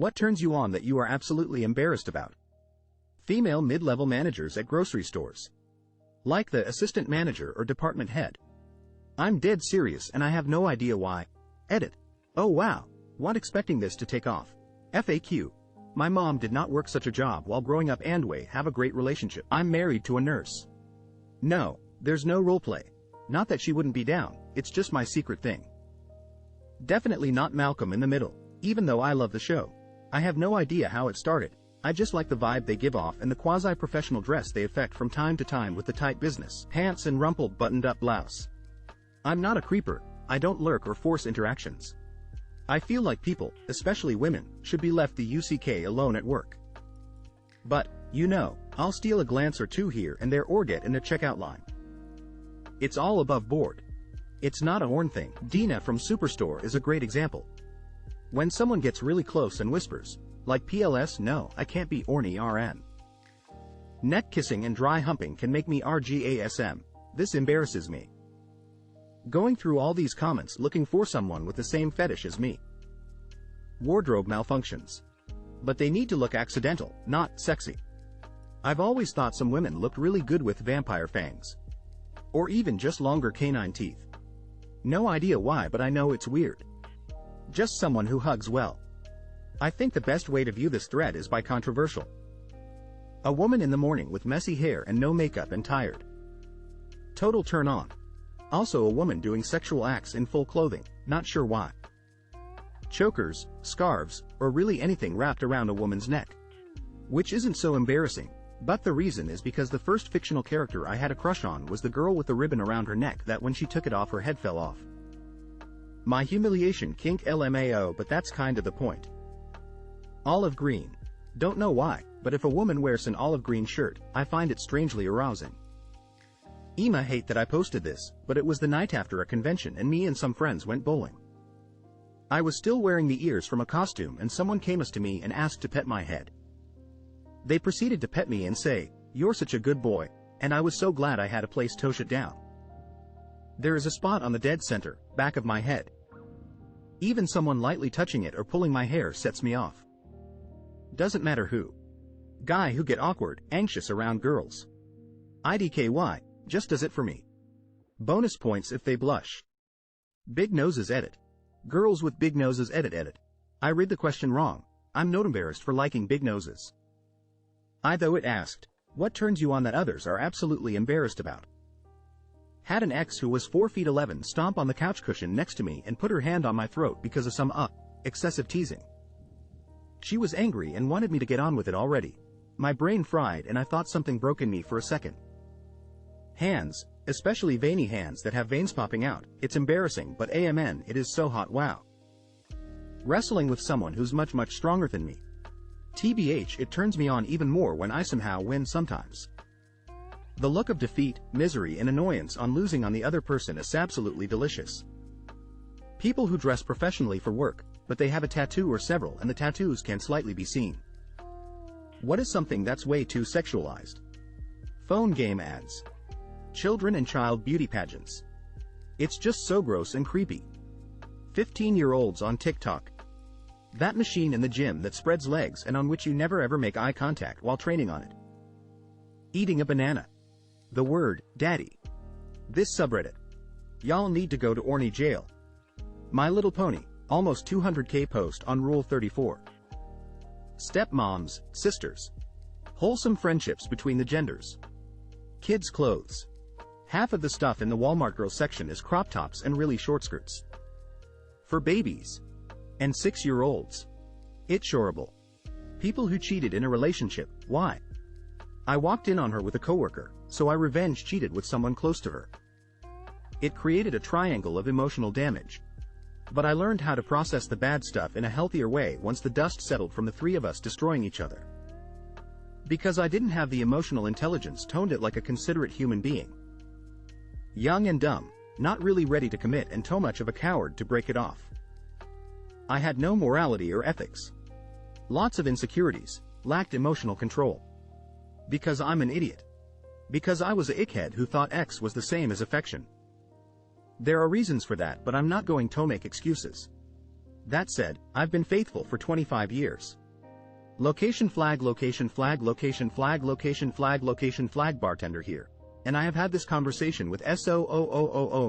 What turns you on that you are absolutely embarrassed about? Female mid-level managers at grocery stores. Like the assistant manager or department head. I'm dead serious and I have no idea why. Edit. Oh wow, not expecting this to take off. FAQ. My mom did not work such a job while growing up and we have a great relationship. I'm married to a nurse. No, there's no roleplay. Not that she wouldn't be down, it's just my secret thing. Definitely not Malcolm in the Middle, even though I love the show. I have no idea how it started. I just like the vibe they give off and the quasi-professional dress they affect from time to time with the tight business pants and rumpled buttoned-up blouse. I'm not a creeper, I don't lurk or force interactions. I feel like people, especially women, should be left the UCK alone at work. But, you know, I'll steal a glance or two here and there or get in a checkout line. It's all above board. It's not a horn thing. Dina from Superstore is a great example. When someone gets really close and whispers, like PLS, no, I can't be orny RN. Neck kissing and dry humping can make me RGASM. This embarrasses me. Going through all these comments looking for someone with the same fetish as me. Wardrobe malfunctions. But they need to look accidental, not sexy. I've always thought some women looked really good with vampire fangs. Or even just longer canine teeth. No idea why, but I know it's weird. Just someone who hugs well. I think the best way to view this thread is by controversial. A woman in the morning with messy hair and no makeup and tired. Total turn on. Also a woman doing sexual acts in full clothing, not sure why. Chokers, scarves, or really anything wrapped around a woman's neck. Which isn't so embarrassing, but the reason is because the first fictional character I had a crush on was the girl with the ribbon around her neck that when she took it off her head fell off. My humiliation kink LMAO, but that's kind of the point. Olive green. Don't know why, but if a woman wears an olive green shirt, I find it strangely arousing. Ema hate that I posted this, but it was the night after a convention and me and some friends went bowling. I was still wearing the ears from a costume and someone came up to me and asked to pet my head. They proceeded to pet me and say, "You're such a good boy," and I was so glad I had a place to it down. There is a spot on the dead center, back of my head. Even someone lightly touching it or pulling my hair sets me off. Doesn't matter who. Guy who get awkward, anxious around girls. IDKY, just does it for me. Bonus points if they blush. Big noses edit. Girls with big noses edit. I read the question wrong. I'm not embarrassed for liking big noses. Though it asked, what turns you on that others are absolutely embarrassed about? Had an ex who was 4 feet 11 stomp on the couch cushion next to me and put her hand on my throat because of some excessive teasing. She was angry and wanted me to get on with it already. My brain fried and I thought something broke in me for a second. Hands, especially veiny hands that have veins popping out, it's embarrassing, but AMN, it is so hot, wow. Wrestling with someone who's much stronger than me. TBH, it turns me on even more when I somehow win sometimes. The look of defeat, misery and annoyance on losing on the other person is absolutely delicious. People who dress professionally for work, but they have a tattoo or several and the tattoos can slightly be seen. What is something that's way too sexualized? Phone game ads. Children and child beauty pageants. It's just so gross and creepy. 15-year-olds on TikTok. That machine in the gym that spreads legs and on which you never ever make eye contact while training on it. Eating a banana. The word, daddy. This subreddit. Y'all need to go to orny jail. My Little Pony, almost 200k post on Rule 34. Stepmoms, sisters. Wholesome friendships between the genders. Kids' clothes. Half of the stuff in the Walmart girl section is crop tops and really short skirts. For babies. And 6-year-olds. It's horrible. People who cheated in a relationship, why? I walked in on her with a coworker, so I revenge cheated with someone close to her. It created a triangle of emotional damage. But I learned how to process the bad stuff in a healthier way once the dust settled from the three of us destroying each other. Because I didn't have the emotional intelligence toned it like a considerate human being. Young and dumb, not really ready to commit and too much of a coward to break it off. I had no morality or ethics. Lots of insecurities, lacked emotional control. Because I'm an idiot. Because I was a ickhead who thought X was the same as affection. There are reasons for that, but I'm not going to make excuses. That said, I've been faithful for 25 years. Location flag, location flag, location flag, location flag, location flag, bartender here. And I have had this conversation with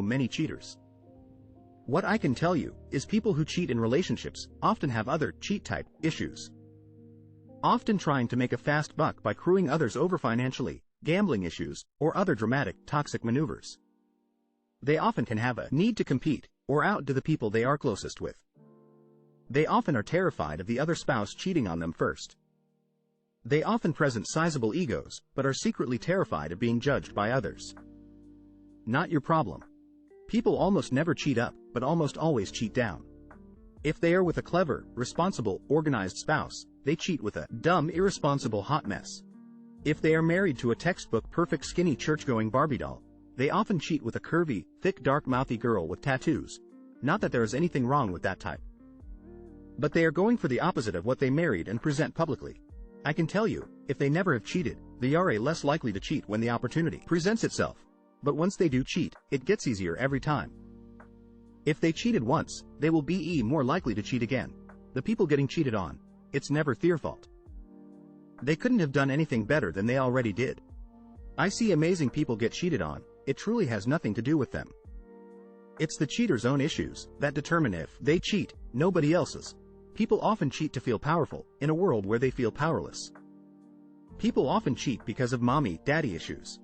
many cheaters. What I can tell you is people who cheat in relationships often have other cheat-type issues. Often trying to make a fast buck by screwing others over financially, gambling issues, or other dramatic, toxic maneuvers. They often can have a need to compete or outdo the people they are closest with. They often are terrified of the other spouse cheating on them first. They often present sizable egos, but are secretly terrified of being judged by others. Not your problem. People almost never cheat up, but almost always cheat down. If they are with a clever, responsible, organized spouse, they cheat with a dumb, irresponsible hot mess. If they are married to a textbook perfect skinny church-going Barbie doll, they often cheat with a curvy, thick dark-mouthy girl with tattoos. Not that there is anything wrong with that type. But they are going for the opposite of what they married and present publicly. I can tell you, if they never have cheated, they are less likely to cheat when the opportunity presents itself. But once they do cheat, it gets easier every time. If they cheated once, they will be more likely to cheat again. The people getting cheated on, it's never their fault. They couldn't have done anything better than they already did. I see amazing people get cheated on, it truly has nothing to do with them. It's the cheater's own issues that determine if they cheat, nobody else's. People often cheat to feel powerful, in a world where they feel powerless. People often cheat because of mommy-daddy issues.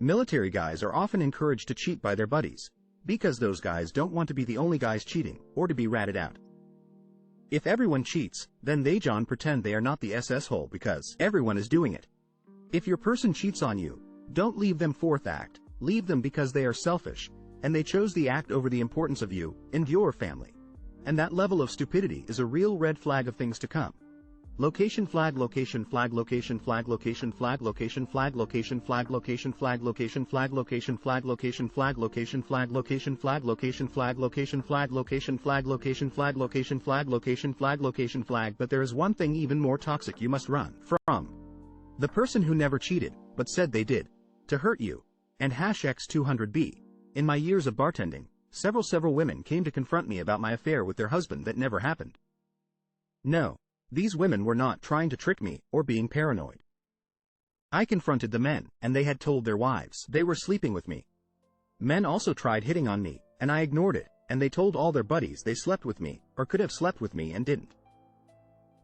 Military guys are often encouraged to cheat by their buddies, because those guys don't want to be the only guys cheating, or to be ratted out. If everyone cheats, then they pretend they are not the SS hole because everyone is doing it. If your person cheats on you, don't leave them fourth act, leave them because they are selfish, and they chose the act over the importance of you and your family. And that level of stupidity is a real red flag of things to come. Location flag, location flag, location flag, location flag, location flag, location flag, location flag, location flag, location flag, location flag, location flag, location flag, location flag, location flag, location flag, location flag, location flag, location flag, location flag. But there is one thing even more toxic you must run from. The person who never cheated, but said they did, to hurt you. And #X200B. In my years of bartending, several women came to confront me about my affair with their husband that never happened. No. These women were not trying to trick me or being paranoid. I confronted the men, and they had told their wives they were sleeping with me. Men also tried hitting on me, and I ignored it, and they told all their buddies they slept with me, or could have slept with me and didn't.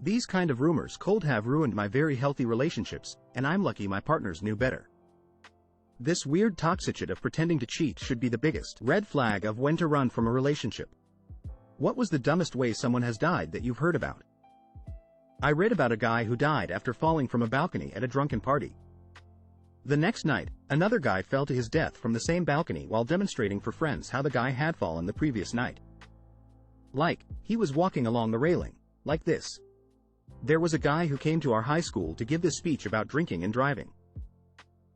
These kind of rumors could have ruined my very healthy relationships, and I'm lucky my partners knew better. This weird toxicity of pretending to cheat should be the biggest red flag of when to run from a relationship. What was the dumbest way someone has died that you've heard about? I read about a guy who died after falling from a balcony at a drunken party. The next night, another guy fell to his death from the same balcony while demonstrating for friends how the guy had fallen the previous night. He was walking along the railing, like this. There was a guy who came to our high school to give this speech about drinking and driving.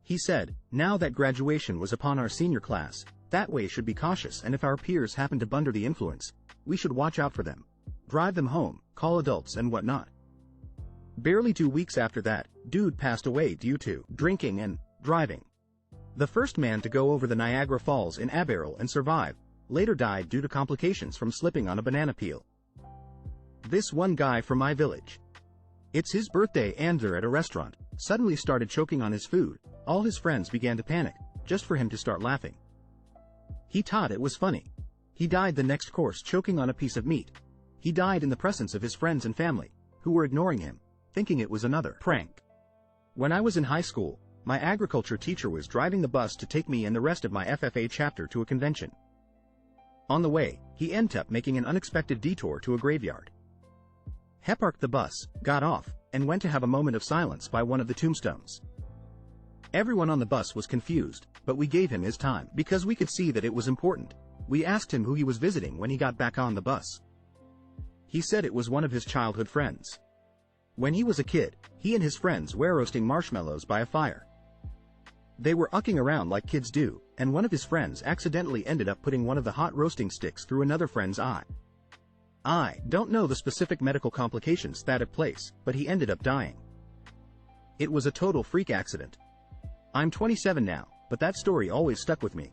He said, now that graduation was upon our senior class, that way should be cautious, and if our peers happen to be under the influence, we should watch out for them. Drive them home, call adults and whatnot. Barely 2 weeks after that, dude passed away due to drinking and driving. The first man to go over the Niagara Falls in a barrel and survive, later died due to complications from slipping on a banana peel. This one guy from my village. It's his birthday and they're at a restaurant, suddenly started choking on his food. All his friends began to panic, just for him to start laughing. He thought it was funny. He died the next course choking on a piece of meat. He died in the presence of his friends and family, who were ignoring him, thinking it was another prank. When I was in high school, my agriculture teacher was driving the bus to take me and the rest of my FFA chapter to a convention. On the way, he ended up making an unexpected detour to a graveyard. He parked the bus, got off, and went to have a moment of silence by one of the tombstones. Everyone on the bus was confused, but we gave him his time because we could see that it was important. We asked him who he was visiting when he got back on the bus. He said it was one of his childhood friends. When he was a kid, he and his friends were roasting marshmallows by a fire. They were ucking around like kids do, and one of his friends accidentally ended up putting one of the hot roasting sticks through another friend's eye. I don't know the specific medical complications that took place, but he ended up dying. It was a total freak accident. I'm 27 now, but that story always stuck with me.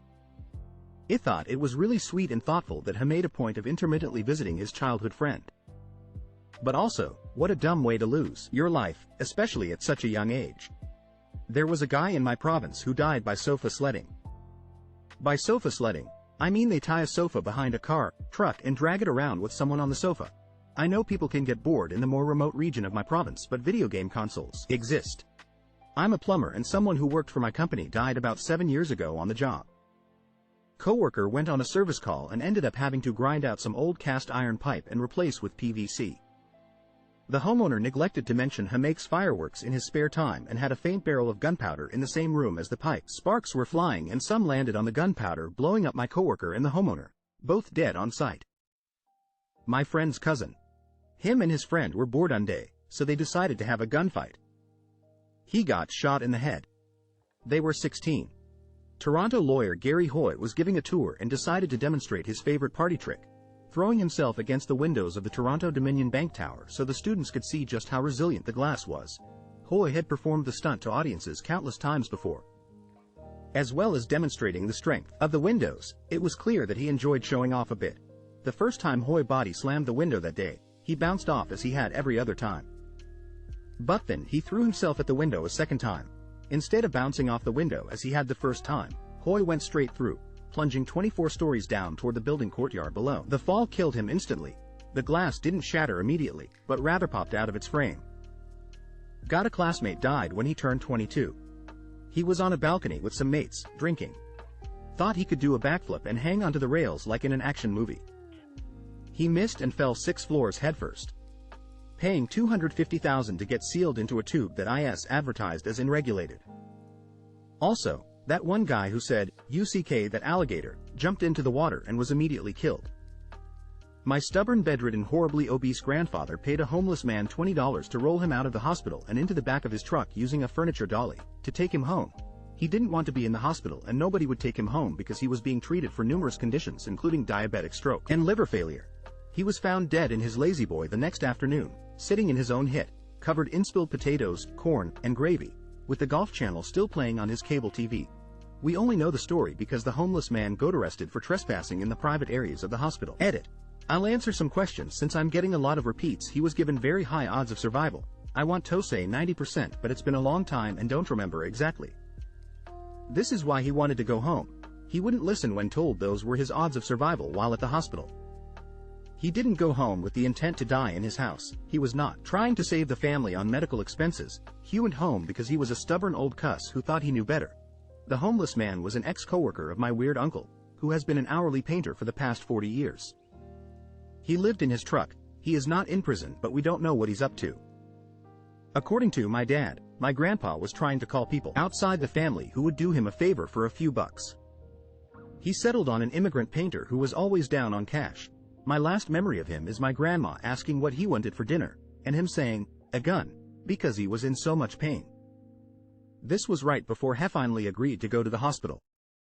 It thought it was really sweet and thoughtful that he made a point of intermittently visiting his childhood friend. But also, what a dumb way to lose your life, especially at such a young age. There was a guy in my province who died by sofa sledding. By sofa sledding, I mean they tie a sofa behind a car, truck and drag it around with someone on the sofa. I know people can get bored in the more remote region of my province, but video game consoles exist. I'm a plumber and someone who worked for my company died about 7 years ago on the job. Coworker went on a service call and ended up having to grind out some old cast iron pipe and replace with PVC. The homeowner neglected to mention he makes fireworks in his spare time and had a faint barrel of gunpowder in the same room as the pipe. Sparks were flying and some landed on the gunpowder, blowing up my coworker and the homeowner, both dead on site. My friend's cousin. Him and his friend were bored one day, so they decided to have a gunfight. He got shot in the head. They were 16. Toronto lawyer Gary Hoy was giving a tour and decided to demonstrate his favorite party trick, throwing himself against the windows of the Toronto Dominion Bank Tower so the students could see just how resilient the glass was. Hoy had performed the stunt to audiences countless times before. As well as demonstrating the strength of the windows, it was clear that he enjoyed showing off a bit. The first time Hoy body slammed the window that day, he bounced off as he had every other time. But then he threw himself at the window a second time. Instead of bouncing off the window as he had the first time, Hoy went straight through, plunging 24 stories down toward the building courtyard below. The fall killed him instantly. The glass didn't shatter immediately, but rather popped out of its frame. Got a classmate died when he turned 22. He was on a balcony with some mates, drinking. Thought he could do a backflip and hang onto the rails like in an action movie. He missed and fell 6 floors headfirst. Paying $250,000 to get sealed into a tube that IS advertised as unregulated. Also, that one guy who said, UCK that alligator, jumped into the water and was immediately killed. My stubborn bedridden horribly obese grandfather paid a homeless man $20 to roll him out of the hospital and into the back of his truck using a furniture dolly, to take him home. He didn't want to be in the hospital and nobody would take him home because he was being treated for numerous conditions including diabetic stroke and liver failure. He was found dead in his lazy boy the next afternoon, sitting in his own hit, covered in spilled potatoes, corn, and gravy, with the Golf Channel still playing on his cable TV. We only know the story because the homeless man got arrested for trespassing in the private areas of the hospital. Edit. I'll answer some questions since I'm getting a lot of repeats. He was given very high odds of survival. I want to say 90%, but it's been a long time and don't remember exactly. This is why he wanted to go home. He wouldn't listen when told those were his odds of survival while at the hospital. He didn't go home with the intent to die in his house. He was not trying to save the family on medical expenses. He went home because he was a stubborn old cuss who thought he knew better. The homeless man was an ex-coworker of my weird uncle, who has been an hourly painter for the past 40 years. He lived in his truck. He is not in prison, but we don't know what he's up to. According to my dad, my grandpa was trying to call people outside the family who would do him a favor for a few bucks. He settled on an immigrant painter who was always down on cash. My last memory of him is my grandma asking what he wanted for dinner, and him saying, a gun, because he was in so much pain. This was right before he finally agreed to go to the hospital.